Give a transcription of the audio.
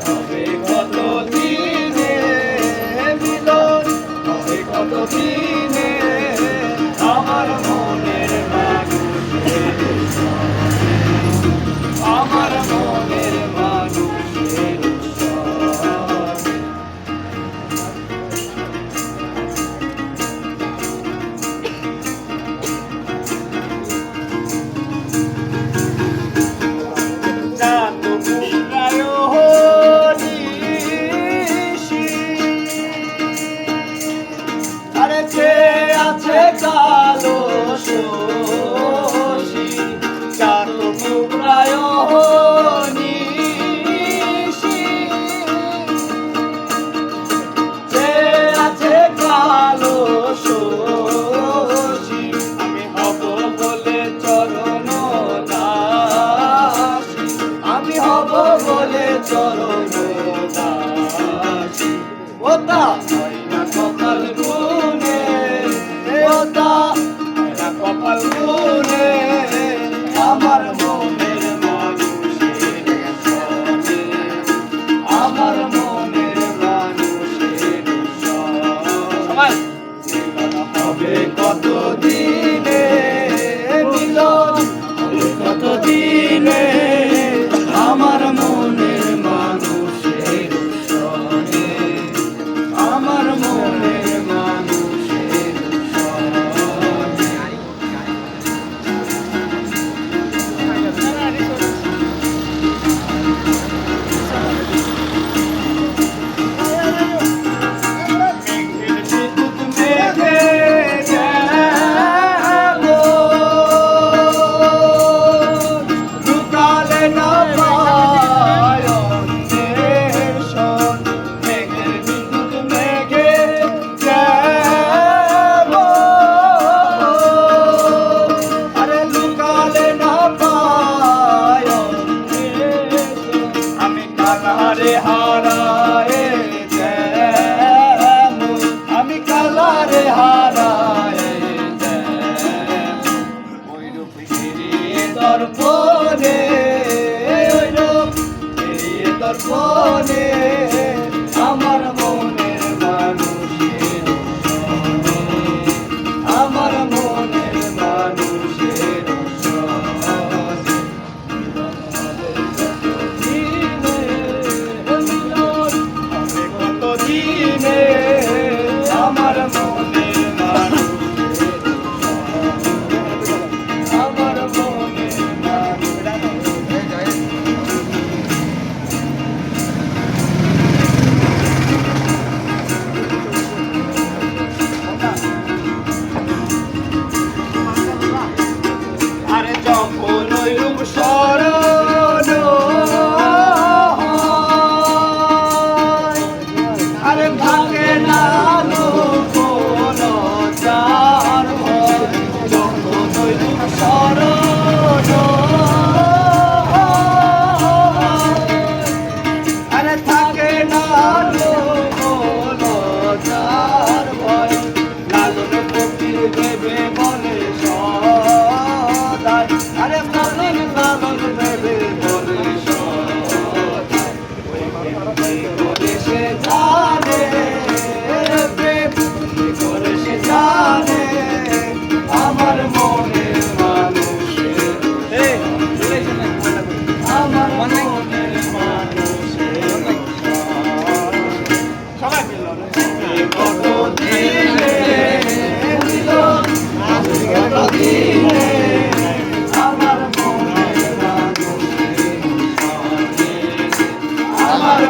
হবে কত দিনে মিলন, হবে কত দিনে আমার মনের মানুষের সনে, আমার মনের মানুষের সনে। চাঁদ পুরায় নিশি, আরে কে আছে কালো শশী, চাঁদ পুরায় নিশি, কে আছে কালো শশী, আমি হব বলে চরণ দাসী, আমি হব বলে চরণ দাসী। ওটা হয় না কপাল গুনে, ওটা হয় না কপাল গুনে আমার মনের মানুষের সনে, আমার মনের মানুষের সনে। মিলন হবে কত দিনে মিলন, হবে কত দিনে আমার মনের মানুষের সনে, আমার মনের মানুষের সনে। বিদ্যুৎ মেঘে গেল, লুকালে না পায় অন্বেষণ, মেঘের বিদ্যুৎ মেঘে গেল, আরে লুকালে না পায় অন্বেষণ, আমি কালারে হারায় যেমন, আমি কালারে হারায় যেমন, ওইরূপ ফিরিয়ে দর্পণে, ওইরূপ ফিরিয়ে দর্পণে আমার মনের মানুষের সনে, আমার মনের মানুষের সনে। মিলন হবে কত দিনে মিলন, হবে কত দিনে আমার মনের মানুষের সনে, আমার মনের মানুষের। আরে যখন ওইরূপ স্মরণ হয়, আরে থাকে না কোন চার ভয়, যখন ওইরূপ স্মরণ হয়, আরে থাকে না কোন চার ভয়, লালন ফকির ভেবে বলে সদাই, আরে লালন লালন ভেবে বলে সদাই, ওই প্রেম কি করে সে জানে, প্রেম কি করে সে জানে আমার মনের মানুষের, আমার মনের মানুষের সবাই মিলন হবে কত দিনে মিলন, হবে কত দিনে আমার মনের মানুষের সনে, আমার